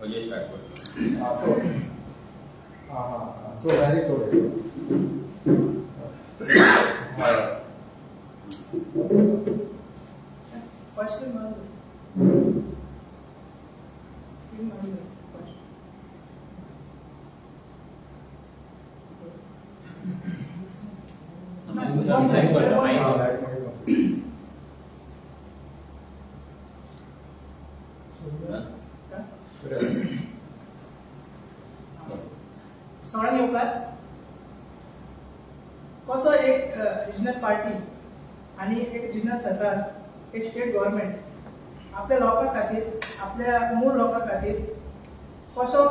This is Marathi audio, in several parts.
म्हणजे स्टार्ट करतो. सो डायरेक्ट फर्स्ट स्क्रीन सगळ्यांनी येवकार कसो एक रिजनल पार्टी आणि एक रिजनल सरकार एक स्टेट गव्हर्नमेंट आपल्या लोकां खातीर आपल्या मूळ लोकां खातीर कसो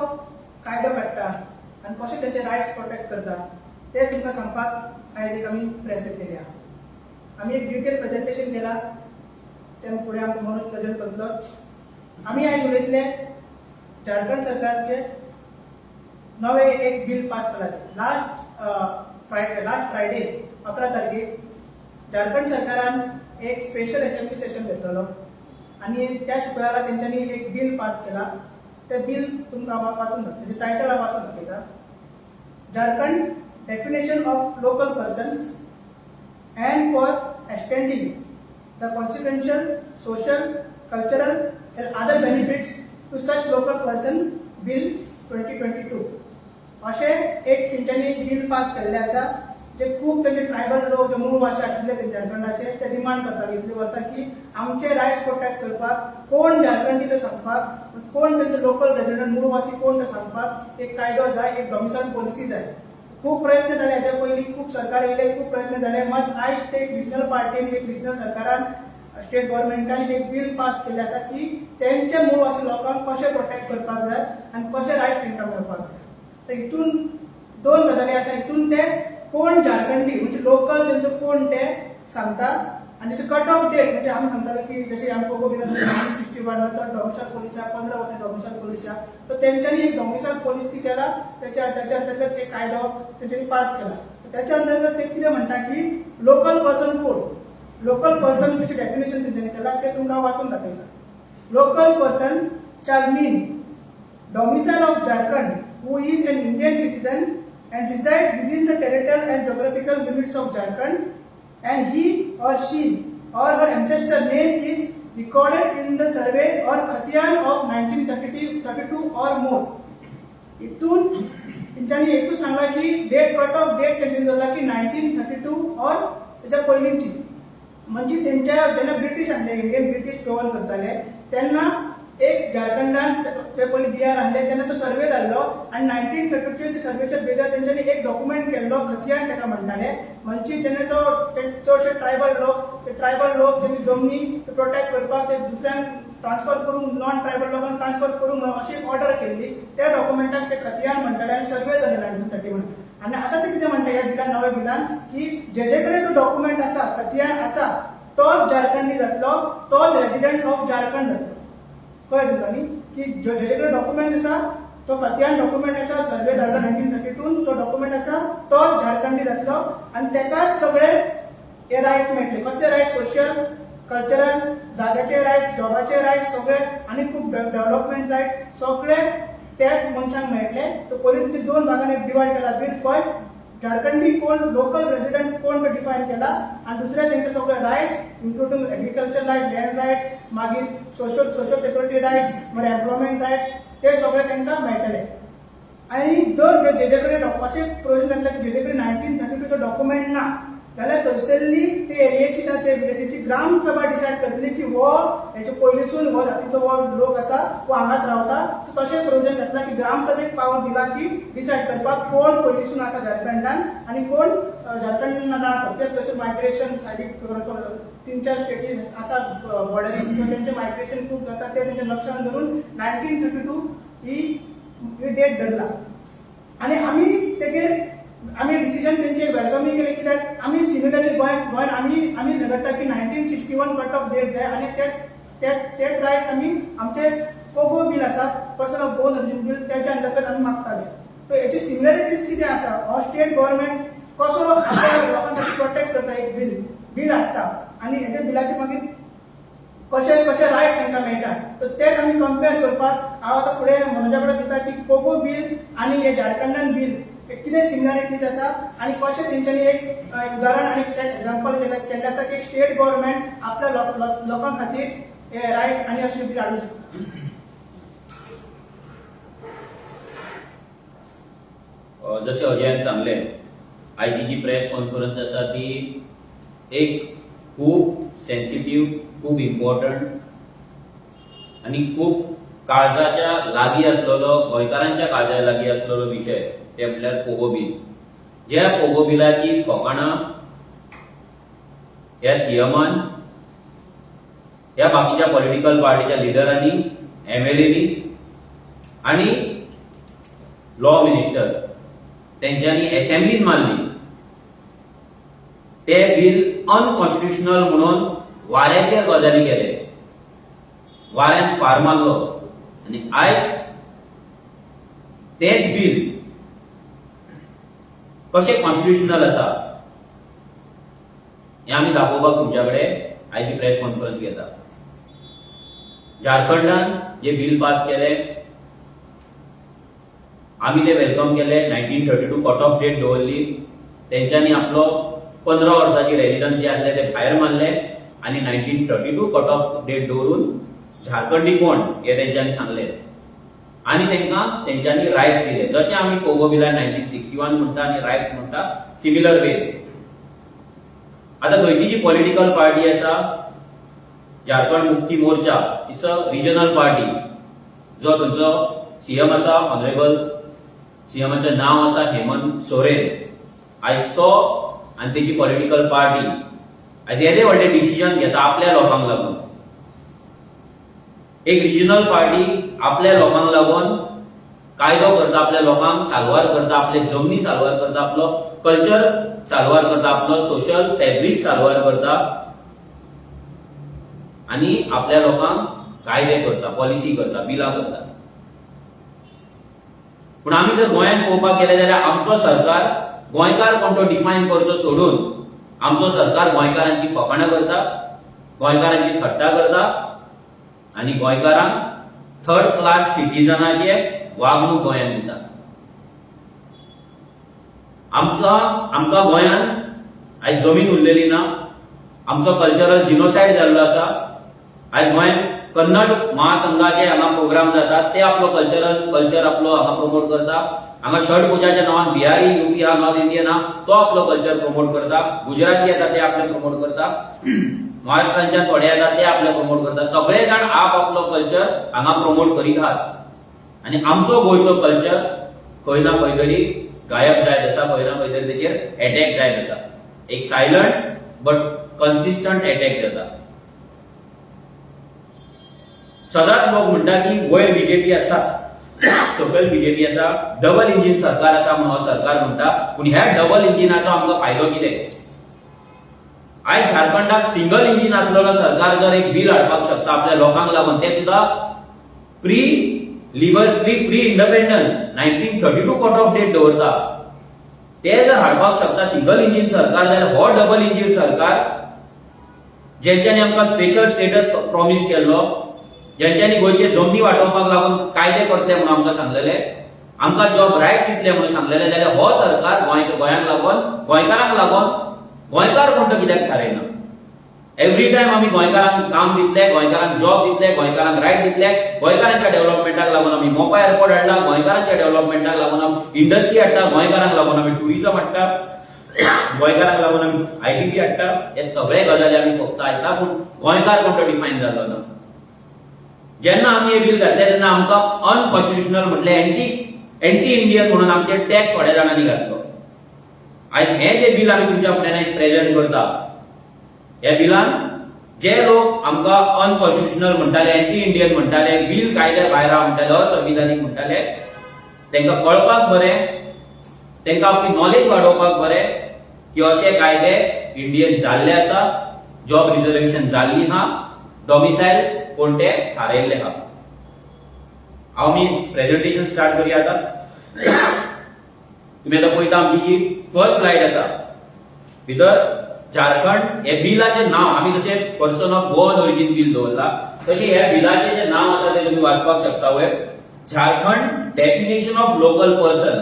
कायदो काडटा आनी कशे तेंचे रायट्स प्रोटेक्ट करता ते तुमकां सांगपाक आयज एक आमी प्रेस केली आहा. आमी एक डिटेल प्रेजेंटेशन केला तें फुडें आमकां मनोज प्रेजेंट करतलो. आमी आयज उलयतले झारखंड सरकारचे नवे एक बिल पास केला. लास्ट फ्रायडे 11 तारखेक झारखंड सरकारान एक स्पेशल असेंब्ली सेशन घेतलेलो आणि त्या शुक्रारा तेंच्यांनी एक बिल पास केला. ते बिल तुमकां वाचून तेजें टायटल हांव वाचून दाखयता. Jharkhand definition of local persons and for extending the consequential social, cultural and other benefits to such local person bill 2022 अशे एक तेंच्यांनी बिल पास केल्ले आसा जे खूब तेंचे ट्रायबल लोक जे मूळ भाशा आशिल्ले ते झारखंडाचे ते डिमांड करतात इतले वर्सां की आमचे रायट्स प्रोटेक्ट करपाक कोण झारखंडी ते सांगपाक कोण तेंचे लोकल रेजिडेंट मूळवासी कोण ते सांगपाक एक कायदो जाय एक डॉमिसाइल पॉलिसी जाय. खूप प्रयत्न झाले हाच्या पयलीं खूप सरकार येयले खूप प्रयत्न झाले मात आयज ते एक रिजनल पार्टीन एक रिजनल सरकारान स्टेट गव्हर्नमेंटान एक बिल पास केल्लें आसा की तेंचे मूळवासी लोकांक कशें प्रोटेक्ट करपाक जाय आनी कशे रायट्स तेंकां मेळपाक जाय. तर हितून दोन गजाली आसा. हितून ते कोण झारखंडी म्हणजे लोकल तेंचो कोण ते सांगता आनी तेचो कट ऑफ डेट म्हणजे आमी सांगताले की जशें आमी कोको बिलान 1961 तो डॉमिसाइल पॉलिसी 15 वर्सां डॉमिसाइल पॉलिसी आहा. तर तेंच्यांनी एक डॉमिसाइल पॉलिसी केला त्याच्या अंतर्गत एक कायदो तेंच्यांनी पास केला. त्याच्या अंतर्गत ते कितें म्हणटा की लोकल पर्सन कोण लोकल पर्सन तेची डेफिनेशन तेंच्यांनी केला ते तुमकां वाचून दाखयता. Local person shall mean domicile of Jharkhand who is an Indian citizen and resides within the territorial and geographical limits of Jharkhand and he or she or her ancestor name is recorded in the survey or khatiyan of 1932 or more. इथून तेंच्यांनी एकूच सांगला की डेट कट ऑफ डेट तेंच्यांनी धरला की 1932 और त्याच्या पयलींची म्हणजे तेंच्या जेन्ना ब्रिटीश आसले इंडियन ब्रिटीश गव्हर्न करताले तेन्ना एक झारखंडान ते पयलीं बिहार आसले तेन्ना तो सर्वे जाल्लो आनी 1932 सर्वेच्या बेजार तेंच्यांनी एक डॉक्युमेंट केल्लो खतियान ताका म्हणटाले म्हणजे जेन्ना चडशे ट्रायबल लोक तेंची जमनी प्रोटेक्ट करपाक ते दुसऱ्यांक ट्रान्सफर करूंक नॉन ट्रायबल लोकांक ट्रान्सफर करूंक अशी एक ऑर्डर केल्ली. त्या डॉक्युमेंटाक ते खतियान म्हणटाले आनी सर्वे जाले 1931 आनी आतां ते कितें म्हणटा ह्या बिलान नव्या बिलान की जे कडेन तो डॉक्युमेंट आसा खतियान आसा तोच झारखंडी जातलो तोच रेजिडेंट ऑफ झारखंड जातलो. कळ्ळें तुमकां न्ही की जे कडेन डॉक्युमेंट आसा तो खतियान डॉक्युमेंट आसा सर्वे जाल्लो 1932 तो डॉक्युमेंट आसा तोच झारखंडी जातलो आनी तेकाच सगळे हे रायट्स मेळटले. कसले रायट्स सोशियल कल्चरल जाग्याचे रायट्स जॉबाचे रायट्स सगळे आनी खूब डेव्हलपमेंट रायट सगळे त्याच मनशांक मेळटले. सो पयलीं ते दोन भागांनी डिवायड केला. बिल फर्स्ट झारखंडी कोण लोकल रेजिडेंट कोण तो डिफायन केला आनी दुसरे तेंचे सगळे rights including agriculture rights land rights मागीर सोशल सिक्युरिटी रायट्स मागीर एम्प्लॉयमेंट रायट्स ते सगळे तेंकां मेळटले. आनी जर जे कडेन अशें प्रोविजन जातलें की जे कडेन 1932 चो डॉक्युमेंट ना जाल्यार थंयसरली ते एरियेची ना ते विलेजीची ग्राम सभा डिसायड करतली की हो हेचे पयलींसून हो जातीचो हो लोक आसा वो हांगाच रावता. सो तशें प्रोविजन घातला की ग्राम सभेक पावर दिला की डिसायड करपाक कोण पयलींसून आसा झारखंडान आनी कोण झारखंडान रावता. ते तशें मायग्रेशन सायडीक 3-4 स्टेटी आसा बॉर्डरीक तेंचे मायग्रेशन खूब जाता ते तेंच्या लक्षांत धरून 1932 ही डेट धरला. आनी आमी डिसिजन तेंचे वेलकमी केले कित्याक आमी सिमिलरली गोंयान आमी झगडटा की 1961 कट ऑफ डेट जाय आनी ते रायट्स आमी आमचे कोगो बील आसा person of bone origin bill त्याच्या अंतर्गत आमी मागताले. सो हेची सिमिलरिटीज कितें आसा हो स्टेट गव्हर्नमेंट कसो लोकांक प्रोटेक्ट करता एक बील हाडटा आनी हेच्या बिलाचे मागीर कशे कशे रायट तांकां मेळटा तर तेच आमी कंपेर करपाक हांव आतां फुडें मनोजा कडेन दिता की कोगो बील आनी हे झारखंडान बील कितें सिमिलॅरिटीज आसा आनी कशें तेंच्यांनी एक उदाहरण आनी एक्झाम्पल केल्लें आसा की स्टेट गव्हर्नमेंट आपल्या लोकां खातीर हे रायट्स आनी अशें बील हाडूंक शकता. जशें अजयान सांगलें, आयची जी प्रेस कॉन्फरन्स आसा ती एक खूब सेन्सिटिव्ह, खूब इम्पॉर्टंट आनी खूब काळजाच्या लागीं आसलेलो, गोंयकारांच्या काळजा लागीं आसलेलो विशय ते म्हटल्यार पोगो बील. ज्या पोगो बिलाची फकाणां ह्या सीएमान, ह्या बाकीच्या पॉलिटिकल पार्टीच्या लिडरांनी, एमएलएनी आनी लॉ मिनिस्टर तेंच्यांनी असेंब्लीन मारली, ते बील अनकॉन्स्टिट्युशनल म्हणून वाऱ्याचेर गजाली केले, वाऱ्यान फार मारलो आनी आयज तेच बील कशें कॉन्स्टिट्युशनल आसा हें आमी दाखोवपाक तुमच्या कडेन आयची प्रेस कॉन्फरन्स घेता. झारखंडान जे बील पास केलें आमी ते वेलकम केले. 1932 कट ऑफ डेट दवरली, तेंच्यांनी आपलो 15 वर्साची रेजिडन्सी आसले ते भायर मारले आनी 1932 कट ऑफ डेट दवरून झारखंडी कोण हे तेंच्यांनी सांगले आनी तेंच्यांनी रायट्स दिले. जशें आमी पोगो बिलार 1961 म्हणटा आनी रायट्स म्हणटा, सिमिलर वे आतां थंयची जी पॉलिटिकल पार्टी आसा Jharkhand Mukti Morcha, it's a regional party. जो थंयचो सीएम आसा ऑनरेबल, सीएमाचें नांव आसा हेमंत सोरेन. आयज तो आनी तेजी पॉलिटिकल पार्टी आयज येदे व्हडले डिसिजन घेता आपल्या लोकांक लागून. एक रिजनल पार्टी आपल्या लोकांक लागून कायदो करता, आपल्या लोकांक साल्वार करता, आपले जमनी साल्वार करता, आपलो कल्चर साल्वार करता, आपलो सोशल फॅब्रिक साल्वार करता आनी आपल्या लोकांक कायदे करता, पॉलिसी करता, बिलां करता. पूण आमी जर गोंयांत पळोवपाक गेले जाल्यार आमचो सरकार गोंयकार कोण तो डिफायन करचो सोडून आमचो सरकार गोंयकारांची फकाणां करता, गोंयकारांची थट्टा करता आनी गोंयकारांक थर्ड क्लास सिटीजनाचे वागणूक गोंयांत दिता. आमकां गोंयांत आयज जमीन उरलेली ना, आमचो कल्चरल जिनोसायड जाल्लो आसा. आयज गोंयांत कन्नड महासंघाचे हांगा प्रोग्राम जातात, ते आपलो कल्चर आपलो हांगा प्रमोट करता. हांगा षड पुजाच्या नांवान बिहारी, यूपी हा, नॉर्थ इंडियन हा, तो आपलो कल्चर प्रमोट करता. गुजराती येता ते आपले प्रमोट करता, महाराष्ट्रांच्यान थोडे येता ते आपले प्रमोट करता. सगळे जाण आप आपलो कल्चर हांगा प्रमोट करीत आहात आनी आमचो गोंयचो कल्चर खंय ना खंय तरी गायब जायत आसा, खंय ना खंय तरी तेचेर अटॅक जायत आसा. एक सायलंट बट कन्सिस्टंट अटॅक जाता. सदांच लोक म्हणटा की वयर बीजेपी आसा, सकयल बीजेपी आसा, डबल इंजिन सरकार आसा म्हणून हो सरकार म्हणटा. पूण ह्या डबल इंजिनाचो आमकां फायदो कितें? आयज झारखंडाक सिंगल इंजिन आसलेलो सरकार जर एक बील हाडपाक शकता आपल्या लोकांक लागून, ते सुद्धा pre independence 1932 cut off date दवरता, ते जर हाडपाक शकता सिंगल इंजिन सरकार, जाल्यार हो डबल इंजिन सरकार जेंच्यांनी आमकां स्पेशल स्टेटस प्रॉमिस केल्लो, जेंच्यांनी गोंयचे जमनी वांटोवपाक लागून कायदे करतले म्हणून आमकां सांगलेले, आमकां जॉब रायट्स दितले म्हणून सांगलेले, जाल्यार हो सरकार गोंयांक लागून, गोंयकारांक लागून गोंयकार कोण तो कित्याक थारायना? एवरी टायम आमी गोंयकारांक काम दितले, गोंयकारांक जॉब दितले, गोंयकारांक रायट दितले, गोंयकारांच्या डेव्हलपमेंटाक लागून आमी मोपा एअरपोर्ट हाडला, गोंयकारांच्या डेव्हलपमेंटाक लागून आमी इंडस्ट्री हाडटा, गोंयकारांक लागून आमी टुरिझम हाडटा, गोंयकारांक लागून आमी आयटीबी हाडटा. हे सगळे गजाली आमी फक्त आयकता, पूण गोंयकार कोण तो डिफायन जाल्लो ना. जेन्ना आमी हे बील घातले तेन्ना आमकां अनकॉन्स्टिट्युशनल म्हटले, एंटी इंडियन म्हणून आमचे टॅग थोड्या जाणांनी घातलो. आयज हे जे बील आमी तुमच्या फुड्यान आयज प्रेझेंट करता, ह्या बिलान जे लोक आमकां अनकॉन्स्टिट्युशनल म्हणटाले, एंटी इंडियन म्हणटाले, बील कायदे भायर म्हणटाले, असंविधानीक म्हणटाले, तांकां कळपाक बरें, तांकां आपली नॉलेज वाडोवपाक बरें की अशे कायदे इंडियेंत जाल्ले आसा, जॉब रिजर्वेशन जाल्ली हा, डॉमिसायल कोण ते थारायल्ले हा. आमी प्रेझेंटेशन स्टार्ट करूया आतां. तुम्ही आता पळयता आमची जी फर्स्ट स्लाइड आसा, भितर झारखंड हे बिलाचे नाव आम्ही जसे person of Goan origin bill दवरला तसे ह्या बिलाचे जे नाव आसा ते तुम्ही वाचपाक शकता वयर Jharkhand definition of local person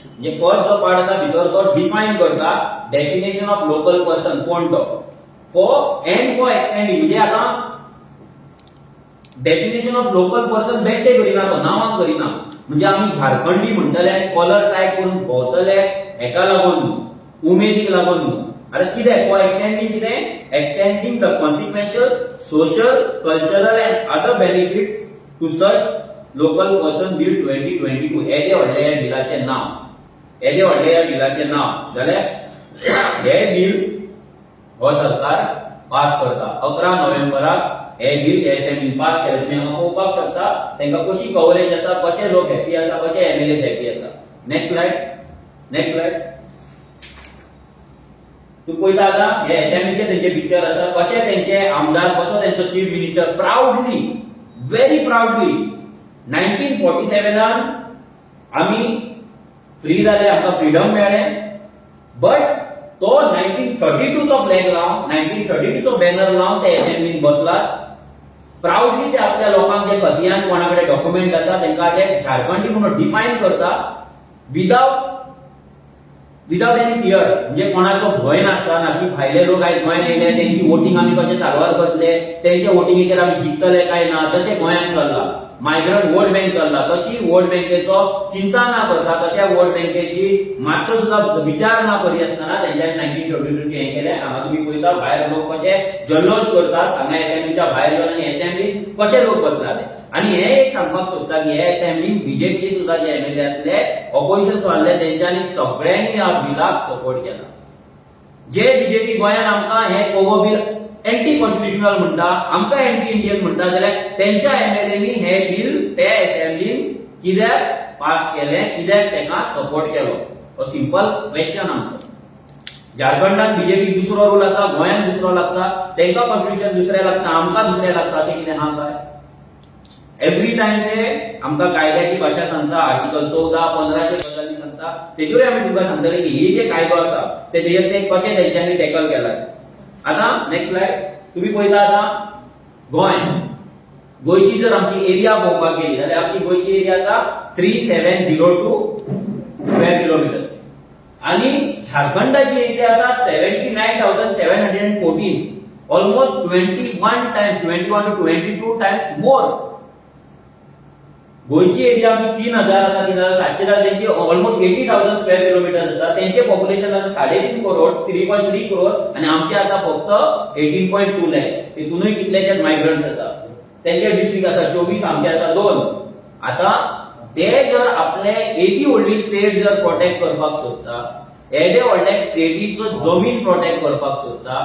म्हणजे फर्स्ट जो पार्ट आसा भितर तो डिफाइन करता डेफिनेशन ऑफ लोकल पर्सन कोण तो फॉर एक्सटेंडिंग म्हणजे आता डेफिनेशन ऑफ लोकल पर्सन बेश्टे करिना तो नावान करिना म्हणजे आम्ही झारखंडी म्हणटले आनी कलर ट्राय करून भोंवतले हेका लागून न्हू उमेदीक लागून न्हू आता कितें फॉर एक्सटेंडिंग कितें extending the consequential social cultural and other benefits to such local person bill 2022 हेजे व्हडले ह्या बिलाचे नाव जाल्यार हे बिल हो सरकार पास करता 11 नोव्हेंबराक हे बिल असेंब्लीन पास केलें तुम्ही हांगा पळोवपाक शकता तांकां कशी कव्हरेज आसा कशे लोक हॅपी आसा कशे एमएलए हॅपी आसा नेक्स्ट स्लाइड तू पळयता आता हे असेंब्लीचे तेंचे पिक्चर आसा कशे तेंचे आमदार कसो तेंचो chief minister proudly very proudly 1947 आम्ही फ्री जाले आमकां फ्रीडम मेळ्ळें बट तो 1932 चो फ्लॅग लावन 1932 चो बॅनर लावन ते असेंब्लीन बसलात प्राउडली ते आपल्या लोकांक जे खतयान कोणाकडे डॉक्युमेंट आसा तांकां ते झारखंडी म्हणून डिफाइन करता विदाउट एनी फियर म्हणजे कोणाचो भय नासतना की भायले लोक आयज गोंयांत येयले तेंची वोटिंग आमी कशे सारवार करतले तेंचे वोटिंगेचेर आमी जिखतले काय ना तशें गोंयांत चल्ला मायग्रंट वोट बँक चल्ला तशी वोट बँकेचो चिंता ना करता तशा वोट बँकेची मातसो सुद्धा विचार ना करी आसतना तेंच्यांनी 1932 हें केलें हांगा तुम्ही पळयता भायर लोक कशे जल्लोश करतात हांगा असेंब्लीच्या भायर जावन आनी असेंब्लीन कशे लोक बसलाले आनी हे एक सांगपाक सोदता की हे असेंब्लीन बीजेपी सुद्धा जे एमएलए आसले ऑपोजिशन आसले तेंच्यांनी सगळ्यांनी ह्या बिलाक सपोर्ट केला जे बीजेपी गोंयांत आमकां हे कोवो बिल एंटी कॉन्स्टिट्युशनल म्हणटा आमकां एंटी इंडियन म्हणटा जाल्यार तेंच्या एमएलएनी हे बिल ते असेंब्लीन कित्याक पास केलें कित्याक तेका सपोर्ट केलो हो सिंपल क्वेश्चन आमचो झारखंडात बीजेपी दुसरो रूल आसा गोंयांत दुसरो लागता तेंका कॉन्स्टिट्युशन दुसरें लागता आमकां दुसरें लागता अशें कितें हा काय एवरी टाइम ते आमकां कायद्याची भाशा सांगता आर्टिकल 14, 15 गजाली सांगता तेजेरूय आमी तुमकां सांगतले की हे जे कायदो आसा तेजेर ते कशे तेंच्यांनी टॅकल केला आता नेक्स्ट स्लाइड तुम्ही पळयता आता गोंयची जर आमची एरिया पळोवपाक गेली जाल्यार आमची गोंयची एरिया आसा 3702 स्क्वेअर किलोमीटर आणि झारखंडाची एरिया आसा 79,714 ऑलमोस्ट 21 to 22 टाइम्स मोर गोंयची एरिया आमची 3,000 आसा 3,700 आसा तेंची ऑलमोस्ट 80,000 स्क्वेअर किलोमीटर आसा तेंचे पॉप्युलेशन आसा 3.5 करोड 3.3 करोड आणि आमचे आसा फक्त 18.2 लॅक्स तितूनय कितलेशेच मायग्रंट्स आसा तेंचे डिस्ट्रिक्ट आसा 24 आमचे आसा 2 आता ते जर आपले एदी व्हडली स्टेट जर प्रोटेक्ट करपाक सोदता एदे व्हडल्या स्टेटीचो जमीन प्रोटेक्ट करपाक सोदता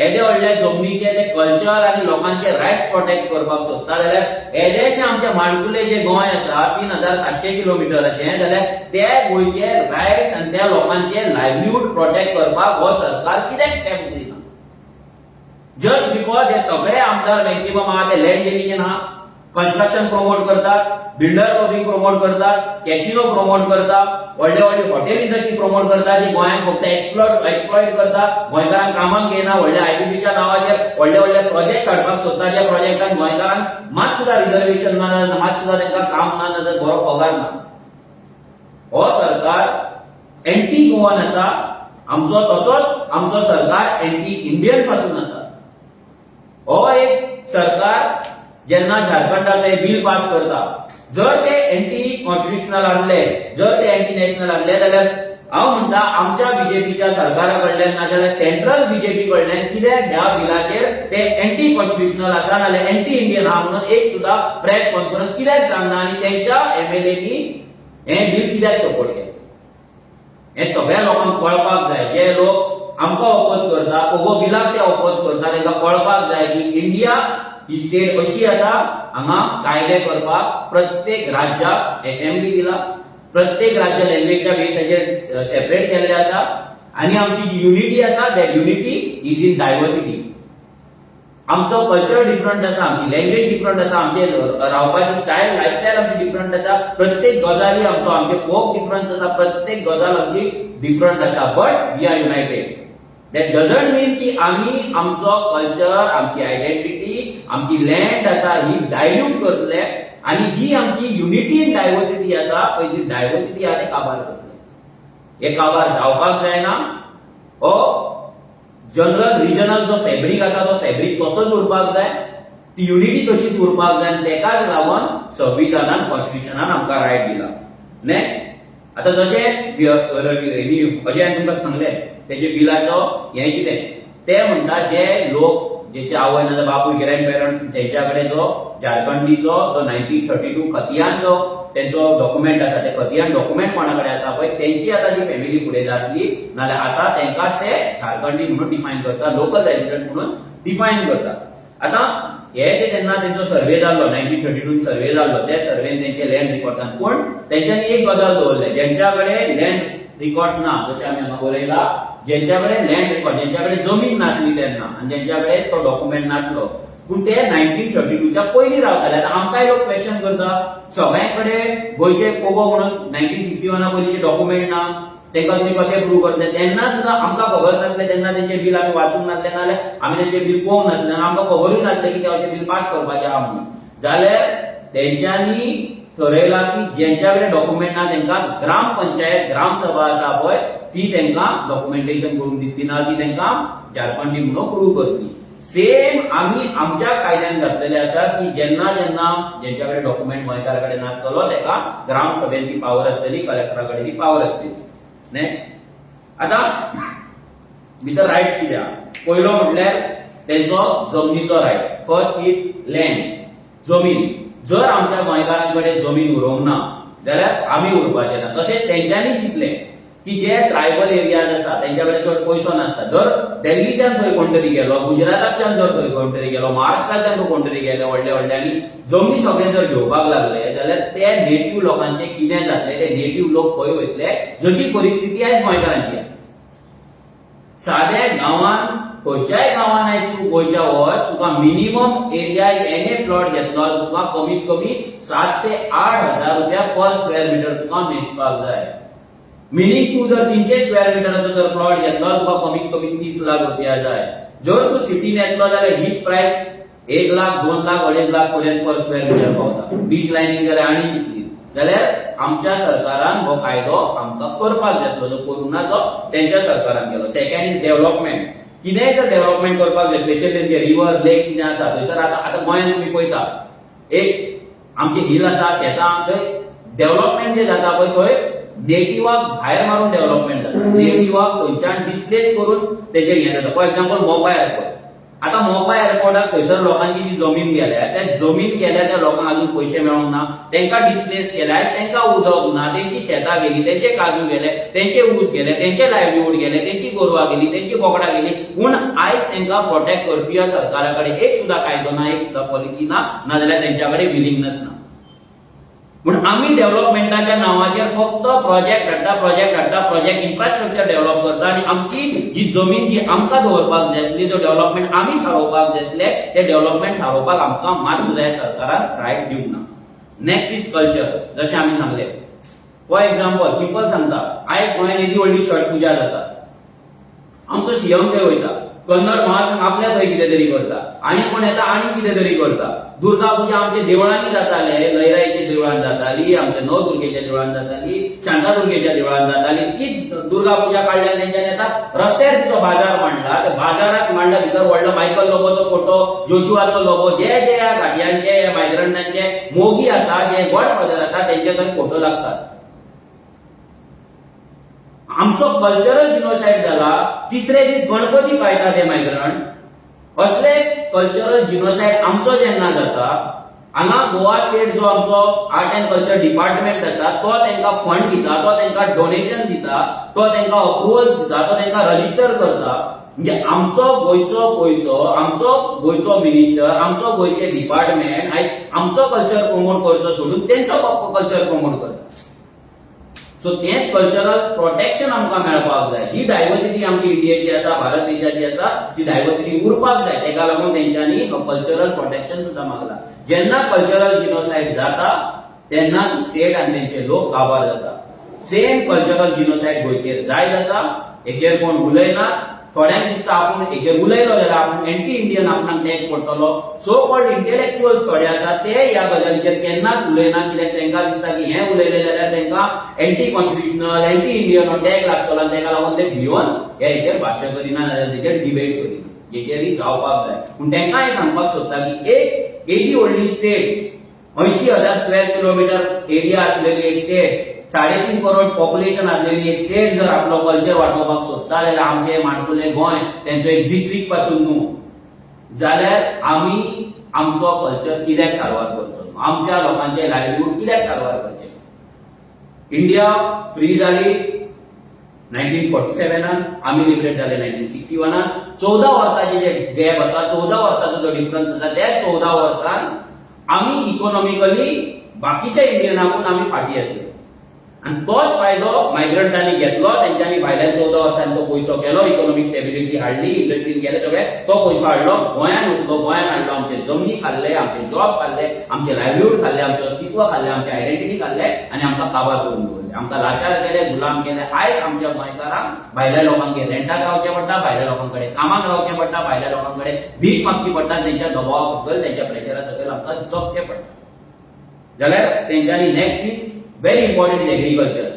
एदे व्हडल्या जमनीचे ते कल्चर आणि लोकांचे रायट्स प्रोटेक्ट करपाक सोदता जाल्यार एदेशे आमचे माणकुले जे गोंय आसा 3,700 किलोमिटराचे जाल्यार ते गोंयचे रायट्स आणि त्या लोकांचे लायव्हलीहूड प्रोटेक्ट करपाक हो सरकार कित्याक स्टेप घेयना जस्ट बिकॉज हे सगळे आमदार मॅक्सिमम आहा ते लँड डिव्हिजन आहा कन्स्ट्रक्शन प्रमोट करतात बिल्डर लॉबिंग प्रमोट करतात कॅसिनो प्रमोट करतात व्हडले हॉटेल इंडस्ट्री प्रमोट करतात जी गोंयांत फक्त एक्सप्लॉइट करतात गोंयकारांक कामाक घेयना व्हडले आयबीबीच्या नावाचेर व्हडले प्रोजेक्ट हाडपाक सोदता ज्या प्रोजेक्टांक गोंयकारांक मात सुद्धा रिजर्वेशन ना मात सुद्धा तांकां काम ना नाजाल्यार बरो पगार ना हो सरकार एंटी गोवन आसा आमचो तसोच आमचो सरकार एंटी इंडियन पासून आसा हो एक सरकार जेन्ना झारखंडाचो हे बिल पास करता जर ते एंटी कॉन्स्टिट्युशनल आसले जर ते एंटी नॅशनल आसले जाल्यार हांव म्हणटा आमच्या बीजेपीच्या सरकारा कडल्यान नाजाल्यार सेंट्रल बीजेपी कडल्यान कित्याक ह्या बिलाचेर ते एंटी कॉन्स्टिट्युशनल आसा नाजाल्यार एंटी इंडियन आहा म्हणून एक सुद्धा प्रेस कॉन्फरन्स कित्याक जावना आनी तेंच्या एमएलएनी हे बिल कित्याक सपोर्ट केलें हे सगळ्या लोकांक कळपाक जाय जे लोक आमकां ऑपोज करता कोगो बिलाक ते ऑपोज करता तांकां कळपाक जाय की इंडिया ही स्टेट अशी आसा हांगा कायदे करपाक प्रत्येक राज्याक असेंब्ली दिला प्रत्येक राज्य लँग्वेजच्या बेसाचेर सेपरेट केल्ले आसा आणि आमची जी युनिटी आसा that unity is in diversity आमचो कल्चर डिफरंट आसा आमची लँग्वेज डिफरंट आसा आमचे रावपाची स्टायल लायफस्टायल आमची डिफरंट आसा प्रत्येक गजाली आमचे फोक डिफरन्स आसा प्रत्येक गजाल आमची डिफरंट आसा but we are united that doesn't mean की आम्ही आमचो कल्चर, आमची आयडेंटिटी, आमची लँड आसा ही डायल्यूट करतले आणि जी आमची युनिटी इन डायव्हर्सिटी आसा पळय ती डायव्हर्सिटी आहा ते काबार करतले. हे काबार जावपाक जायना. हो जनरल रिजनल जो फॅब्रिक आसा तो फॅब्रिक तसोच उरपाक जाय. ती युनिटी तशीच उरपाक जाय आनी तेकाच लागून संविधानान कॉन्स्टिट्युशनान आमकां रायट दिला. नेक्स्ट आता जशें अजय हांवें तुमकां सांगलें तेजे बिलाचो हें कितें ते म्हणटा जे लोक जेचे आवय नाजाल्यार बापूय ग्रँड पेरंट्स तेंच्या कडेन जो झारखंडीचो जो 1932 खतियान जो तेंचो डॉक्युमेंट आसा ते खतियान डॉक्युमेंट कोणा कडेन आसा पळय तेंची आतां जी फॅमिली फुडें जातली नाल्यार आसा तेंकाच ते झारखंडी म्हणून डिफायन करता, लोकल रेजिडेंट म्हणून डिफायन करता. आतां हे जे तेन्ना तेंचो सर्वे जाल्लो 1932 सर्वे जाल्लो त्या सर्वेन तेंचे लँड रिकॉर्ड्सान पूण तेंच्यांनी एक गजाल दवरले जेंच्या कडेन लँड रिकॉर्ड्स ना जशें आमी हांगा बरयला जेंच्या कडेन लँड रिकॉर्ड जेंच्या कडेन जमीन नासली तेन्ना आनी जेंच्या कडेन तो डॉक्युमेंट नासलो पूण ते 1932 च्या पयलीं रावताले. आतां आमकांय लोक क्वेश्चन करता सगळ्यां कडेन गोंयचे कोगो म्हणून 1961 पयलींचे डॉक्युमेंट ना तेंकां तुमी कशें प्रूव करतले. तेन्ना सुद्दां आमकां खबर नासलें तेन्ना तेंचे बिल आमी वाचूंक नासले नाल्यार आमी तेंचे बिल पळोवंक नासले आनी आमकां खबरूय नासलें की ते अशें बिल पास करपाचें आहा म्हणून. जाल्यार तेंच्यांनी ठरयला की जेंच्या कडेन डॉक्युमेंट ना तेंकां ग्रामपंचायत ग्रामसभा आसा पळय ती तेंकां डॉक्युमेंटेशन करून दितली ना ती तेंकां झारखंडी म्हणून प्रूव करतली. सेम आमी आमच्या कायद्यान घातलेले आसा की जेन्ना जेन्ना जेंच्या कडेन डॉक्युमेंट गोंयकार कडेन नासतलो तेका ग्रामसभेन ती पावर आसतली, कलेक्टरा कडेन ती पावर आसतली. नेक्स्ट आता भितर रायट्स कितें आहा पयलो म्हटल्यार तेंचो जमनीचो रायट. फर्स्ट इज लँड जमीन. जर आमच्या गोंयकारांकडे जमीन उरोवंक ना जाल्यार आमी उरपाचे ना. तशेंच तेंच्यांनी चिंतलें की जे ट्रायबल एरियाज आसा तेंच्या कडेन चड पयसो नासता जर दिल्लीच्यान थंय कोण तरी गेलो, गुजराताच्यान जर थंय कोण तरी गेलो, महाराष्ट्राच्यान तो कोण तरी गेले व्हडले व्हडले आनी जमनी सगळे जर घेवपाक लागले जाल्यार ते नेटिव्ह लोकांचे कितें जातलें ते नेटिव्ह लोक खंय वयतले जशी परिस्थिती आयज गोंयकारांची आसा. साद्या गांवान खंयच्याय गांवान आयज तूं गोंयच्या वच तुका मिनिमम एरिया एने प्लॉट घेतलो तुका कमीत कमी 7 ते 8 हजार रुपया पर स्क्वेअर मिटर तुका मेजपाक जाय. मिनिंग तू जर 300 स्क्वेअर मिटराचो जर प्लॉट घेतलो तुका कमीत कमी 30 लाख रुपया जाय. जर तू सिटीन येतलो जाल्यार ही प्राइस 1 लाख 2 लाख 2.5 लाख पर्यंत पर स्क्वेअर मिटर पावता. बीच लायनींग जाल्यार आनी कितली. जाल्यार आमच्या सरकारान हो कायदो आमकां करपाक जातलो जो कोरोनाचो तेंच्या सरकारान केलो. Second is development. कितेंय जर डेव्हलपमेंट करपाक जाय स्पेशली तेंचे रिवर लेक कितें आसा थंयसर आतां गोंयांत तुमी पळयता एक आमचे हिल आसा शेतां थंय डेव्हलपमेंट जे जाता पळय थंय नेटिव्हाक भायर मारून डेव्हलपमेंट जाता. नेटिव्हाक थंयच्यान डिस्प्लेस करून तेजेर हें जाता. फॉर एक्झाम्पल मोपा एअरपोर्ट. आता मोपा एअरपोर्टाक थंयसर लोकांची जी जमीन गेल्या त्या जमीन गेल्या त्या लोकांक अजून पयशे मेळोंक ना तेंकां डिस्प्लेस केल्या तेंकां उदक ना तेंची शेतां गेली तेंचे काजू गेले तेंचे ऊस गेले तेंचे लायव्हलीहूड गेले तेंची गोरवां गेली तेंची बोकडां गेली पूण आयज तेंकां प्रोटेक्ट करपी ह्या सरकारा कडेन एक सुद्दां कायदो ना एक सुद्दां पॉलिसी ना नाजाल्यार तेंच्या कडेन विलिंगनेस ना. म्हणून आमी डेव्हलपमेंटाच्या नावाचेर फक्त प्रोजेक्ट प्रोजेक्ट इन्फ्रास्ट्रक्चर डेव्हलप करता आनी आमची जी जमीन जी आमकां दवरपाक जाय आसली जो डेव्हलपमेंट आमी थारोवपाक जाय आसले ते डेव्हलपमेंट थारोवपाक आमकां मात सुद्दां सरकारान रायट दिवंक ना. Next is culture. जशें आमी सांगलें फॉर एक्झाम्पल सिंपल सांगता आयज गोंयांत येदी व्हडली छट पुजा जाता. आमचो सीएम थंय वयता कन्नड महासंघ आपल्या थंय कितें तरी करता आनी कोण येता आनी कितें तरी करता. दुर्गा पुजा आमच्या देवळांनी जाताले लयराईच्या देवळान जाताली आमच्या नवदुर्गेच्या देवळान जाताली शांतादुर्गेच्या देवळान जाताली. ती दुर्गा पुजा काडल्यान तेंच्यानी येता रस्त्यार तिचो बाजार मांडला त्या बाजाराक मांडला भितर व्हडलो मायकल लोबोचो फोटो जोशुआचो लोबो जे जे ह्या घाटयांचे मायग्रंटांचे मोगी आसा जे गॉडफादर आसा तेंचे थंय फोटो लागतात. आमचो कल्चरल जिनोसाइड जाला. तिसरे दीस गणपती पायता ते मायग्रंट. असले कल्चरल जिनोसाइड आमचो जेन्ना जाता हांगा गोवा स्टेट जो आमचो आर्ट अँड कल्चर डिपार्टमेंट आसा तो तेंकां फंड दिता तो तेंकां डोनेशन दिता तो तेंकां अप्रुवल्स दिता तो तेंकां रजिस्टर करता. म्हणजे आमचो गोंयचो पयसो आमचो गोंयचो मिनिस्टर आमचो गोंयचे डिपार्टमेंट आयज आमचो कल्चर प्रमोट करचो सोडून तेंचो कल्चर प्रमोट करता. सो तेच कल्चरल प्रोटेक्शन आमकां मेळपाक जाय. जी डायव्हर्सिटी आमची इंडियेची आसा भारत देशाची आसा ती डायव्हर्सिटी उरपाक जाय तेका लागून तेंच्यांनी कल्चरल प्रोटेक्शन सुद्दां मागला. जेन्ना कल्चरल जिनोसाइड जाता तेन्ना स्टेट आनी तेंचे लोक काबार जाता. सेम कल्चरल जिनोसाइड गोंयचेर जायत आसा हेचेर कोण उलयना थोड्यांक दिसता आपूण हेजेर उलयलो जाल्यार आपूण एंटी इंडियन आपणाक टॅग पडटलो. सो कॉल्ड इंटेलेक्च्युअल्स थोडे आसा ते ह्या गजालीचेर केन्नाच उलयना, कित्याक तांकां दिसता की हें उलयलें जाल्यार तांकां एंटी कॉन्स्टिट्युशनल एंटी इंडियन हो टॅग लागतलो आनी ताका लागून ते भिवन हे हेचेर भाश्य करिना नाजाल्यार तेजेर डिबेट करिना. हेचेरय जावपाक जाय. पूण तांकां हें सांगपाक सोदता की एक एदी व्हडली स्टेट, 80,000 स्क्वेअर किलोमीटर एरिया आसलेली एक स्टेट, 3.5 करोड पॉप्युलेशन आसलेली एक स्टेट जर आपलो कल्चर वाटोवपाक सोदता जाल्यार आमचे माणकुले गोंय तेंचो एक डिस्ट्रिक्ट पासून न्हू, जाल्यार आमी आमचो कल्चर कित्याक सारवार करचो, आमच्या लोकांचे लायव्हलीहूड कित्याक सारवार करचे. इंडिया फ्री जाली 1947 आमी लिबरेट जाले 1961. 14 वर्साचे जे गॅप आसा, 14 वर्साचो जो डिफरन्स आसा, त्या 14 वर्सान आमी इकॉनॉमिकली बाकीच्या इंडियनाकून आमी फाटी आसले आणि तोच फायदो मायग्रंटांनी घेतलो. तेंच्यांनी भायल्यान 14 वर्सांनी तो पयसो केलो, इकॉनॉमिक स्टेबिलिटी हाडली, इंडस्ट्रीन गेले सगळे, तो पयसो हाडलो, गोंयान उरलो, गोंयान हाडलो, आमचे जमनी खाल्ले, आमचे जॉब खाल्ले, आमचे लायव्हलीहूड खाल्ले, आमचे अस्तित्व खाल्ले, आमचे आयडेंटिटी खाल्ले आणि आमकां काबार करून दवरले. आमकां लाचार केले, गुलाम केले. आयज आमच्या गोंयकारांक भायल्या लोकांक रेंटाक रावचें पडटा, भायल्या लोकांकडे कामाक रावचें पडटा, भायल्या लोकांकडे भीक मागची पडटा, तेंच्या दबावा सकयल, तेंच्या प्रेशरा सकयल आमकां जगचें पडटा. जाल्यार तेंच्यांनी next is very important is agriculture.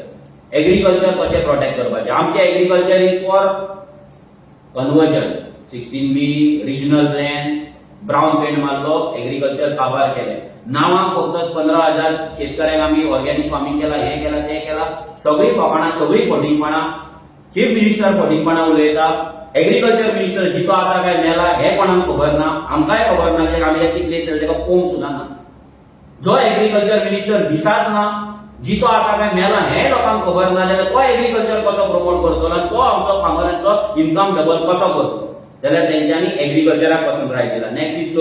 Agriculture कशें प्रोटेक्ट करपाचें. आमचे agriculture is for conversion. 16B regional plan, brown paint मारलो, एग्रीकल्चर काबार केलें. नावाक फक्त 15,000 शेतकऱ्यांक आमी ऑर्गॅनिक फार्मिंग केला, हें केला, तें केला. सगळी फकाणां, सगळी फटिंगपणां. चीफ मिनिस्टर फटिंगपणां उलयता. एग्रीकल्चर मिनिस्टर जितो आसा काय मेला हें कोणाक खबर ना, आमकांय खबर ना, कित्याक आमी कितले तेका पळोवंक सुद्दां ना. जो एग्रीकल्चर मिनिस्टर दिसात ना, जितो आसा काय मेला हें लोकांक खबर ना, जाल्यार तो एग्रीकल्चर कसो प्रमोट करतलो आनी तो आमचो फार्मरांचो इन्कम डबल कसो करतलो. जाल्यार तेंच्यांनी एग्रीकल्चराक पासून रायट दिला. Next is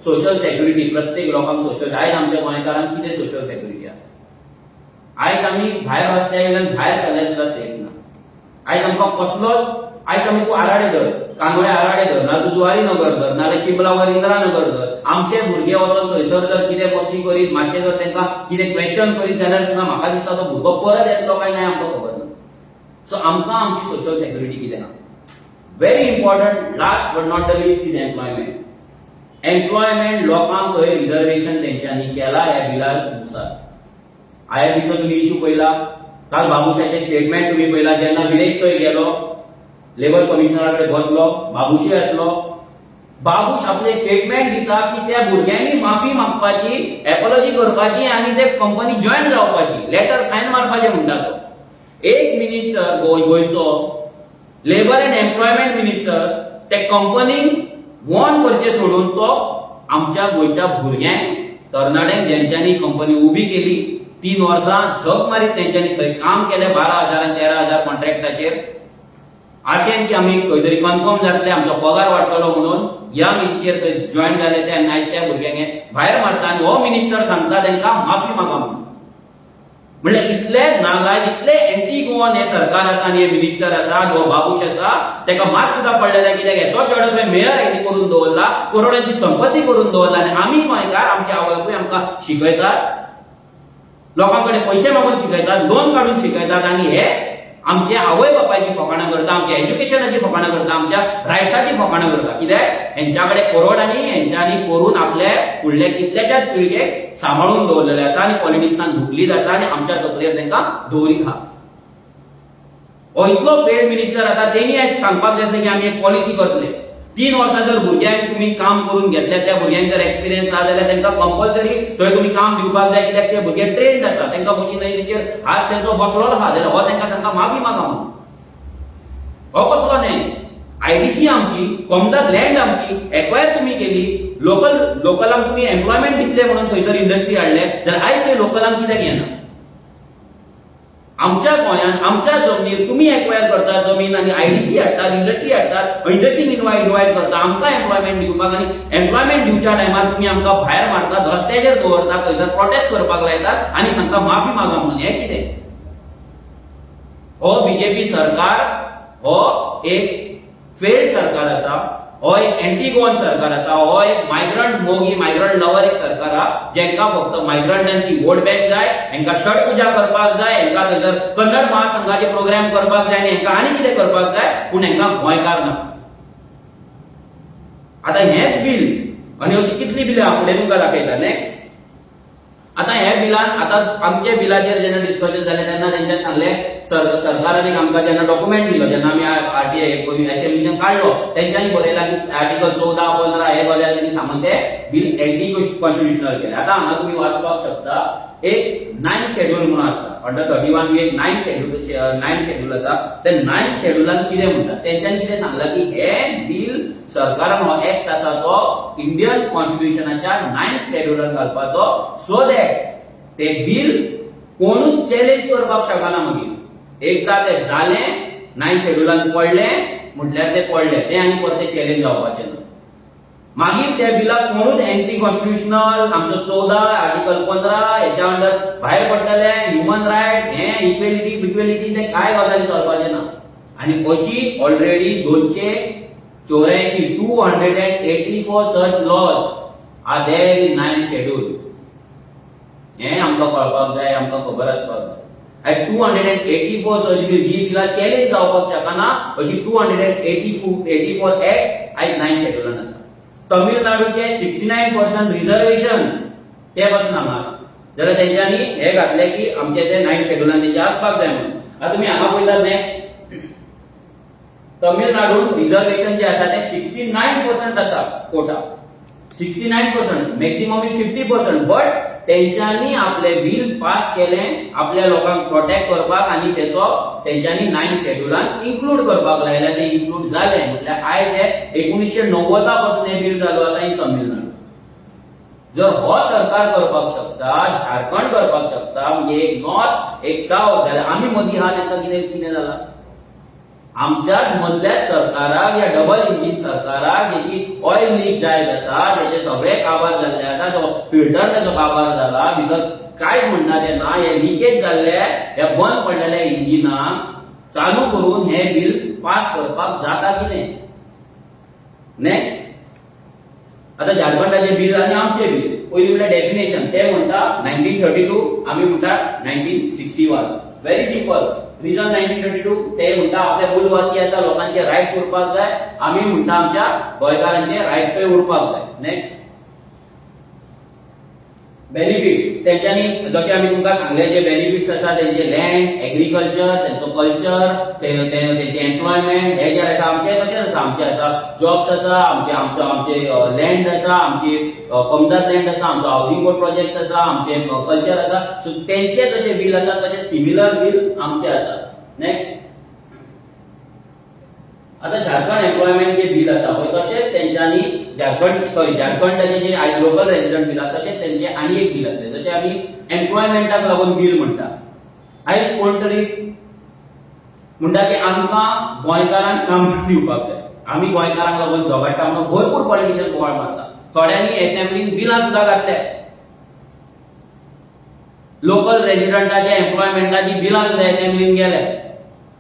social security. प्रत्येक लोकांक सोशल. आयज आमच्या गोंयकारांक कितें सोशल सेक्युरिटी आसा? आयज आमी भायर रस्त्यार गेल्यार भायर सरल्यार सुद्दां सेफ ना. आयज आमकां कसलोच, आयज आमी तूं आराडे धर, कांदोळे आराडे धर, ना तूं जुवारी नगर धर, नाल्यार चिंबलावर इंदिरा नगर धर, आमचे भुरगे वचून थंयसर जर कितें मस्ती करीत, मातशें जर तांकां कितें क्वेश्चन करीत जाल्यार सुद्दां म्हाका दिसता तो भुरगो परत येतलो काय ना आमकां खबर ना. सो आमकां आमची सोशल सेक्युरिटी कितें आहा. Very important, last but not the list is employment. Employment लोकांक थंय रिजर्वेशन तेंच्यांनी केला ह्या बिला नुसार. IIBचो तुमी इश्यू पळयला, काल बाबुशाचें स्टेटमेंट तुमी पळयला. जेन्ना विरेश थंय गेलो, लेबर कमिशनराकडे बसलो, बाबुशी आसलो, बाबूश आपले स्टेटमेंट दिता की त्या भुरग्यांनी माफी मागपाची, एपॉलॉजी करपाची आणि ते कंपनी जॉईन जावपाची, लेटर सायन मारपाचे म्हणटा तो. एक मिनिस्टर गोंयचो लेबर अँड एम्प्लॉयमेंट मिनिस्टर ते कंपनीक वॉर्न करचे सोडून तो आमच्या गोंयच्या भुरग्यांक, तरणाट्यांक ज्यांच्यांनी कंपनी उबी केली, 3 वर्सां झक मारीत तेंच्यांनी थंय काम केलें 12,000 आनी 13,000 कॉन्ट्रॅक्टाचेर, आशेन की आमी खंय तरी कन्फर्म जातले, आमचो पगार वाडटलो म्हणून ह्या मितीचेर थंय जॉईन जाले ते. आनी आयज त्या भुरग्यांक भायर मारता आनी हो मिनिस्टर सांगता तांकां माफी मागा म्हणून. म्हणल्यार इतले नालायक, इतले एंटी गोवन हे सरकार आसा आनी हे मिनिस्टर आसा, हो बाबूश आसा, ताका मात सुद्दां पडलें, कित्याक हेचो चेडो थंय मेयर आयडी करून दवरला, करोडांची संपत्ती करून दवरला. आनी आमी गोंयकार, आमचे आवय बापूय आमकां शिकयतात, लोकांकडे पयशे मागून शिकयतात, लोन काडून शिकयतात, आनी हे आमचे आवय बापायची फकाणां करता, आमच्या एज्युकेशनाची फकाणां करता, आमच्या रायट्साची फकाणां करता. कित्याक हेंच्याकडे करोडांनी हेंच्यांनी करून आपले फुडले कितल्याच्याच पिळगेक सांबाळून दवरलेले आसा आनी पॉलिटिक्सान घुकलीत आसा आनी आमच्या तकलेर तांकां दवरीत आहा. हो इतलो फेल्ड मिनिस्टर आसा, तेणी आयज सांगपाक जाय आसलें की आमी एक पॉलिसी करतले. 3 वर्सां जर भुरग्यांक तुमी काम करून घेतले, त्या भुरग्यांक जर एक्सपिरियन्स आहा जाल्यार तांकां कंपल्सरी थंय तुमी काम दिवपाक जाय, कित्याक ते भुरगे ट्रेन्ड आसा, तांकां मशिनरीचेर हात तेंचो बसलोलो आहा, जाल्यार हो तांकां सांगता माफी मागा म्हणून. हो कसलो न्हय. IDC आमची, कॉमदाद लँड आमची, एक्वायर तुमी केली, लोकलांक तुमी एम्प्लॉयमेंट दितले म्हणून थंयसर इंडस्ट्री हाडले, जाल्यार आयज ते लोकलांक कित्याक येना. आमच्या गोंयांत आमच्या जमनीर तुम्ही एक्वायर करता जमीन आनी IDC हाडटात, इंडस्ट्री हाडटात, इंडस्ट्रीन इन्वायट करता आमकां एम्प्लॉयमेंट दिवपाक, आनी एम्प्लॉयमेंट दिवच्या टायमार तुमी आमकां भायर मारतात, रस्त्याचेर दवरतात, थंयसर प्रोटेस्ट करपाक लायतात आनी सांगता माफी मागा म्हणून. हें कितें? हो BJP सरकार हो एक फेल्ड सरकार आसा. हो एक अँटी गोवन सरकार आसा, हो एक मायग्रंट मोगी मायग्रंट लवर एक सरकार आहा, जेंका फक्त मायग्रंटांची वोट बँक जाय, हेंका षट पुजा करपाक जाय, हेंका थंयसर कन्नड महासंघाचे प्रोग्राम करपाक जाय आनी हेंका आनी कितें करपाक जाय, पूण हेंका गोंयकार ना. आता हेच बिल आनी अशी कितली बिलां फुडें तुमकां दाखयता. नेक्स्ट, आता ह्या बिलान आता आमच्या बिलाचेर जेन्ना डिस्कशन जालें तेन्ना तेंच्यान सांगलें, सरकारान आमकां जेन्ना डॉक्युमेंट दिलो, जेन्ना आमी आरटीआय असेंब्लीच्यान काडलो, तेंच्यांनी बरयलां की आर्टिकल 14, 15 हे गजाल तेंनी सांगून ते बिल एंटी कॉन्स्टिट्युशनल केले. आता हांगा तुम्ही वाचपाक शकता, एक 9th शेड्यूल म्हणून आसता, अंडर 31 बी एक 9th शेड्यूल आसा. ते 9th शेड्यूलान कितें म्हणटा, तेंच्यांनी कितें सांगलां की हे बिल सरकारान हो एक्ट आसा तो इंडियन कॉन्स्टिट्युशनाच्या 9th शेड्यूलान घालपाचो, सो दॅट ते बिल कोणूच चॅलेंज करपाक शकना. मागीर एकदा ते जालें 9th शेड्यूलान पडलें म्हटल्यार ते पडलें, ते आनी परते चॅलेंज जावपाचें ना. मागीर त्या बिलाक कोणूच एंटी कॉन्स्टिट्युशनल आमचो 14 आर्टिकल 15 हेच्या अंडर भायर पडटले, ह्युमन रायट्स हे इक्वेलिटी बिक्वेलिटी ते काय गजाली चलपाचे ना. आनी अशी already 284 such lodge are there in 9th schedule. हे आमकां कळपाक जाय, आमकां खबर आसपाक जाय. 284 सच बिल जी बिलां चॅलेंज जावपाक शकना अशी 284 एक्ट आयज 9th शेड्यूलान आसा. तमिळनाडूचे 69% रिझर्वेशन ते पासून हांगा आसा, जाल्यार तेंच्यांनी हे घातले की आमचे ते 9th शेड्यूलान तेंचे आसपाक जाय म्हणून. आता तुम्ही हांगा पळयतात नेक्स्ट, तमिळनाडून रिझर्वेशन जे आसा ते 69% आसा कोटा, 69%, मॅक्सिमम इज 50%. बट तेंच्यांनी आपले बिल पास केले आपल्या लोकांक प्रोटेक्ट करपाक आनी तेंच्यांनी 9th शेड्यूलान इन्क्लूड करपाक लायले. ते इन्क्लूड जाले म्हटल्यार आयज हे 1990 पासून हे बिल चालू आसा इन तमिळनाडू. जर हो सरकार करपाक शकता, झारखंड करपाक शकता, म्हणजे एक नॉर्थ एक साऊथ, जाल्यार आमी मदीं हा तेंका कितें जाला. आमच्याच मदल्याच सरकाराक या डबल इंजिन सरकाराक जेची ऑयल लीक जायत आसा, जेचे सगळे काबार जाल्ले आसा, जो फिल्टर तेजो काबार जाला, भितर कांयच म्हणना ते ना, हे लिकेज जाल्ले हे बंद पडलेल्या इंजिनाक चालू करून हे बिल पास करपाक जाता कितें. नेक्स्ट, आता झारखंडाचे बिल आनी आमचे बिल पयलीं म्हणल्यार डेफिनेशन ते म्हणटा 1932, आमी म्हणटा 1961. व्हेरी सिंपल रिजन 1932 ते म्हणटा आपले मूलवासी आसा लोकांचे रायट्स उरपाक जाय, आमी म्हणटा आमच्या गोंयकारांचे रायट्स थंय उरपाक जाय. नेक्स्ट, बेनिफिट्स तेंच्यांनी जशें आमी तुमकां सांगले जे बेनिफिट्स आसा तेंचे लँड, एग्रीकल्चर, तेंचो कल्चर, तेंचे एम्प्लॉयमेंट हे जे आसा आमचे तशेंच आसा. आमचे आसा जॉब्स आसा, आमचे लँड आसा, आमची कमदार लँड आसा, आमचो हाऊसिंग बोर्ड प्रोजेक्ट्स आसा, आमचे कल्चर आसा. सो तेंचे जशे बिल आसा तशे सिमिलर बिल आमचे आसा. नेक्स्ट, आता झारखंड एम्प्लॉयमेंट जे बिल आसा पळय तशेंच तेंच्यांनी झारखंडाचे जे आयज लोकल रेजिडेंट बिल आसा तशेंच तेंचे आनी एक बिल आसलें, जशें आमी एम्प्लॉयमेंटाक लागून बिल म्हणटा. आयज कोण तरी म्हणटा की आमकां गोंयकारांक काम दिवपाक जाय, आमी गोंयकारांक लागून झगडटा म्हणून भरपूर पॉलिटिशियन बोवाळ मारता. थोड्यांनी एसेंब्लीन बिलां सुद्दां घातल्या, लोकल रेजिडेंटाच्या एम्प्लॉयमेंटाची बिलां सुद्दां एसेंब्लीन गेल्या.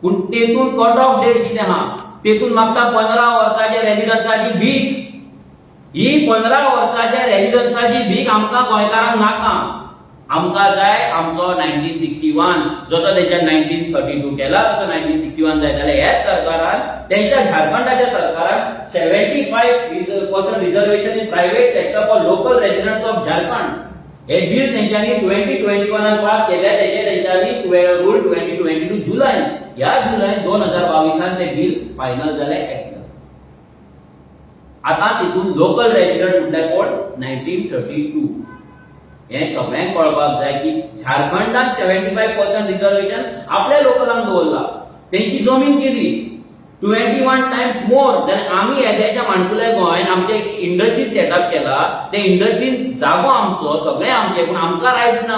पूण तेतून कट ऑफ डेट कितें आहा, तेतून मागता 15 वर्साच्या रेजिडन्साची भीक. ही 15 वर्साच्या रेजिडन्साची भीक आमकां गोंयकारांक नाका. आमकां जाय आमचो 1961 जसो तेंच्या 1932 केला तसो 1961 जाय. जाल्यार ह्याच सरकारान तेंच्या झारखंडाच्या सरकारान 75% reservation in private sector for local residents of Jharkhand हे बिल तेंच्यांनी 2021 पास केले. तेचे तेंच्यांनी रूल 2022 जुलय, ह्या जुलय 2022 ते बिल फायनल जाले एक्ट. आता तितून लोकल रेजिडेंट म्हटल्यार कोण 1932 हे सगळ्यांक कळपाक जाय की झारखंडात 75% रिझर्वेशन आपल्या लोकलांक दवरला. तेंची जमीन केली 21 टाइम्स मोर देन आमी येद्याच्या माणकुल्या गोंयान आमचे इंडस्ट्री सेटअप केला. ते इंडस्ट्रीन जागो आमचो सगळे आमचे, पूण आमकां रायट ना.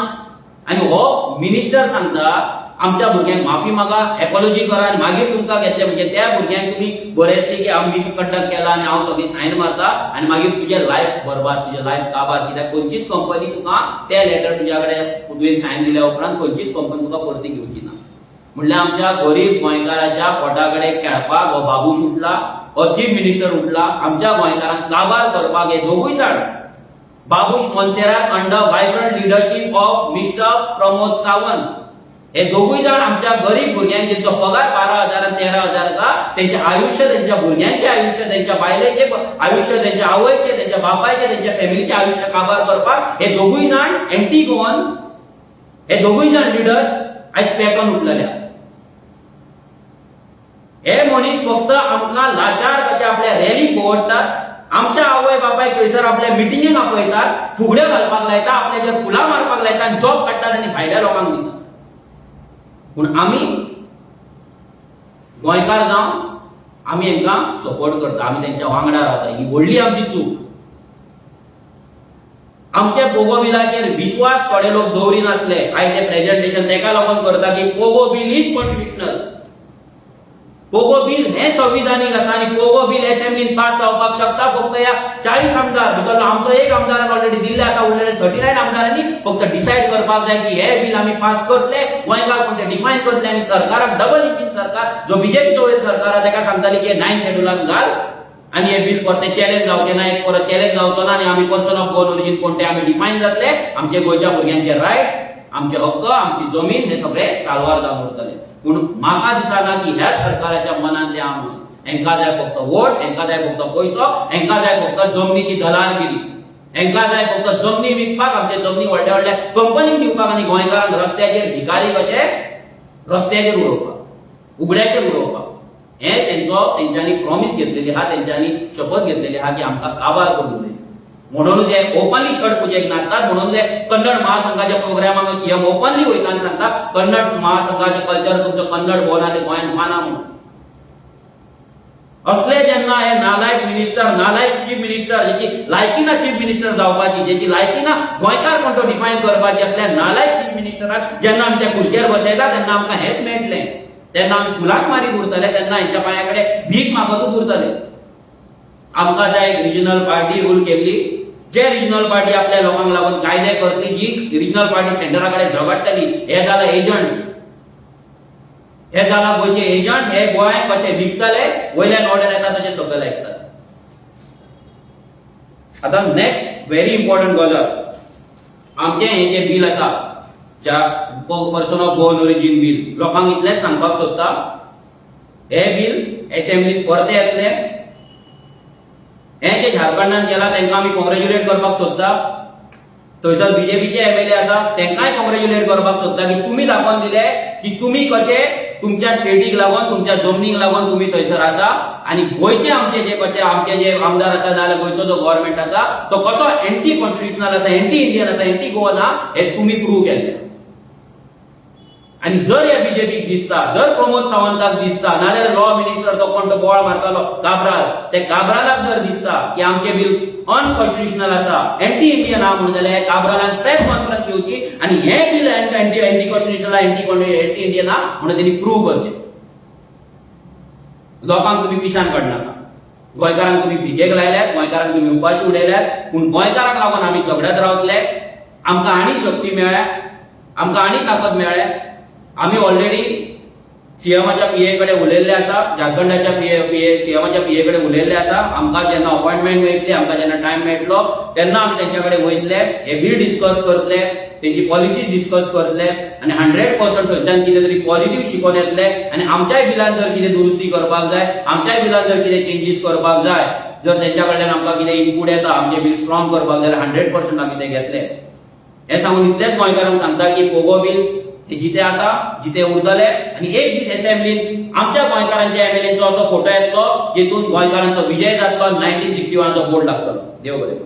आनी हो मिनिस्टर सांगता आमच्या भुरग्यांक माफी मागा, एपॉलॉजी करा आनी मागीर तुमकां घेतले. म्हणजे त्या भुरग्यांक तुमी बरयतले की हांव मिसकंडक्ट केला आनी हांव सगळी सायन मारता आनी मागीर तुजें लायफ बरबाद, तुजें लायफ काबार. कित्याक खंयचीच कंपनी तुका ते लेटर तुज्या कडेन तुवें सायन दिल्या उपरांत खंयचीच कंपनी तुका परती घेवची ना. म्हणल्यार आमच्या गरीब गोंयकाराच्या पोटा कडेन खेळपाक हो बाबू सुटला. हो चीफ मिनिस्टर उठला आमच्या गोंयकारांक काबार करपाक हे दोगूय जाण Babush Monserrate under vibrant leadership of mister Pramod Sawant हे दोगूय जाण आमच्या गरीब भुरग्यांक त्यांचो पगार 12,000 आणि 13,000 आसा त्यांचे आयुष्य त्यांच्या भुरग्यांचे आयुष्य त्यांच्या बायलेचे आयुष्य त्यांच्या आवयचे त्यांच्या बापायचे त्यांच्या फॅमिलीचे आयुष्य काबार करपाक हे दोगूय जाण एंटी गोवन हे दोगूय जाण लिडर्स आयज पेटोन उठलेले हे मनीस फक्त आमकां लाचार कशे आपल्या रॅलीक ओडटात आमच्या आवय बापायक थंयसर आपल्या मिटिंगेक आपयतात फुगड्यो घालपाक लायता आपल्याचेर फुलां मारपाक लायता आनी जॉब काडटात आनी भायल्या लोकांक दितात पूण आमी गोंयकार जावन आमी हांकां सपोर्ट करता आमी तेंच्या वांगडा रावता ही व्हडली आमची चूक आमच्या पोगो बिलाचेर विश्वास थोडे लोक दवरिनासले आयज हे प्रेझेंटेशन तेका लागून करता की Pogo bill is constitutional Pogo bill हे संविधानीक आसा आनी पोगो बिल असेंब्लीन पास जावपाक शकता फक्त या 40 आमदार भितरलो आमचो एक आमदारान ऑलरेडी दिल्ले आसा उरलेले 39 आमदारांनी फक्त डिसायड करपाक जाय की हे बिल आमी पास करतले गोंयकार कोण ते डिफायन करतले आनी सरकाराक डबल इंजिन सरकार जो बीजेपीचो वयर सरकार आसा तेका सांगताली की 9 शेड्युलान घाल आनी हे बिल परते चॅलेंज जावचे ना एक परत चॅलेंज जावचो ना आनी आमी पर्सन ऑफ गोवन ओरिजिन कोण ते आमी डिफायन जातले आमचे गोंयच्या भुरग्यांचे रायट आमचे हक्क आमची जमीन हे सगळे साल्वार जावन उरतले पूण म्हाका दिसना की ह्या सरकाराच्या मनान ते आमी हेंका जाय फक्त वोट्स हेंका जाय फक्त पयसो हेंका जाय फक्त जमनीची दलालगिरी हेंका जाय फक्त जमनी विकपाक आमचे जमनी व्हडल्या व्हडल्या कंपनीक दिवपाक आनी गोंयकारांक रस्त्याचेर भिकारी कशे रस्त्याचेर उडोवपाक उगड्याचेर उडोवपाक हे तेंच्यांनी प्रॉमिस घेतलेली आहा तेंच्यांनी शपथ घेतलेली आहा की आमकां काबार करून दिले म्हणून जे ओपनली शर्ट पुजेक नाचतात म्हणून जे कन्नड महासंघाच्या प्रोग्रामाक सीएम ओपनली वयता आनी सांगता कन्नड महासंघाचे कल्चर तुमचो कन्नड बोला ते गोंयांत माना म्हणून असले जेन्ना हे नालायक मिनिस्टर नालायक चीफ मिनिस्टर जेची लायकी ना चीफ मिनिस्टर जावपाची जेची लायकी ना गोंयकार कोण तो डिफायन करपाची असल्या नालायक चीफ मिनिस्टराक जेन्ना आमी त्या खुर्चेर बसयता तेन्ना आमकां हेच मेळटलें तेन्ना आमी फुलाक मारीत उरतले तेन्ना हेंच्या पांया कडेन भीक मागतूच उरतले आमकां जाय एक रिजनल पार्टी रूल केल्ली जे रिजनल पार्टी आपल्या लोकांक लागून कायदे करतली जी रिजनल पार्टी सेंटरा कडेन झगडटली हे जाला एजंट हे जाला गोंयचे एजंट हे गोंय कशे विकतले वयल्यान ऑर्डर येता तशें सकयल आयकतात आतां नेक्स्ट व्हेरी इम्पॉर्टंट गजाल आमचे हे जे बिल आसा ज्या person of Goan origin bill लोकांक इतलेंच सांगपाक सोदता हे बिल असेंब्लीत परते येतले हे जे झारखंडान केला तांकां आमी कॉंग्रॅच्युलेट करपाक सोदता थंयसर बीजेपीचे एमएलए आसा तांकांय कॉंग्रॅच्युलेट करपाक सोदता की तुमी दाखोवन दिले की तुमी कशे तुमच्या स्टेटीक लागून तुमच्या जमनीक लागून तुमी थंयसर आसा आनी गोंयचे आमचे जे कशे आमचे जे आमदार आसा नाल्यार गोंयचो जो गव्हर्नमेंट आसा तो कसो एंटी कॉन्स्टिट्युशनल आसा एंटी इंडियन आसा एंटी गोवन आहा हे तुमी प्रूव्ह केल्ले आणि जर या बीजेपीक दिसता जर प्रमोद सावंताक दिसता नाल्यार लॉ मिनिस्टर तो कोण तो बोळ मारतालो काब्राल ते काब्रालाक जर दिसता की आमचे बिल अनकॉन्स्टिट्युशनल आसा एंटी इंडियन आहा म्हणून जाल्यार काब्रालान प्रेस कॉन्फरन्स घेवची आणि हे bill anti constitutional anti Indian आहा म्हणून त्यांनी प्रूव्ह करचे लोकांक तुम्ही पिशान काडनाका गोंयकारांक तुम्ही भिकेक लायल्यात गोंयकारांक तुम्ही उपाशी उडयल्यात पूण गोंयकारांक लागून आमी झगडत रावतले आमकां आनी शक्ती मेळ्ळ्या आमकां आनी ताकद मेळ्ळ्या आम्ही ऑलरेडी सीएमाच्या पीए कडे उलयल्ले आसा झारखंडाच्या सीएमाच्या पीए कडे उलयल्ले आसा आमकां जेन्ना अपॉइंटमेंट मेळटली आमकां जेन्ना टायम मेळटलो तेन्ना आमी तेंच्या कडेन वयतले हे बिल डिस्कस करतले तेंची पॉलिसी डिस्कस करतले आनी 100% थंयच्यान कितें तरी पॉझिटिव्ह शिकून येतले आनी आमच्याय बिलान जर कितें दुरुस्ती करपाक जाय आमच्याय बिलान जर कितें चेंजीस करपाक जाय जर तेंच्या कडल्यान आमकां कितें इनपूट येता आमचें बिल स्ट्रॉंग करपाक जाल्यार 100% आमी तें घेतले हे सांगून इतलेंच गोंयकारांक सांगता की पोगो बिल जिते आसा जिते उरतले आणि एक दीस असेंब्लीन आमच्या गोंयकारांच्या एमएलएचो असो फोटो येतलो जेतून गोंयकारांचो विजय जातलो 1961 बोर्ड लागतलो देव बरें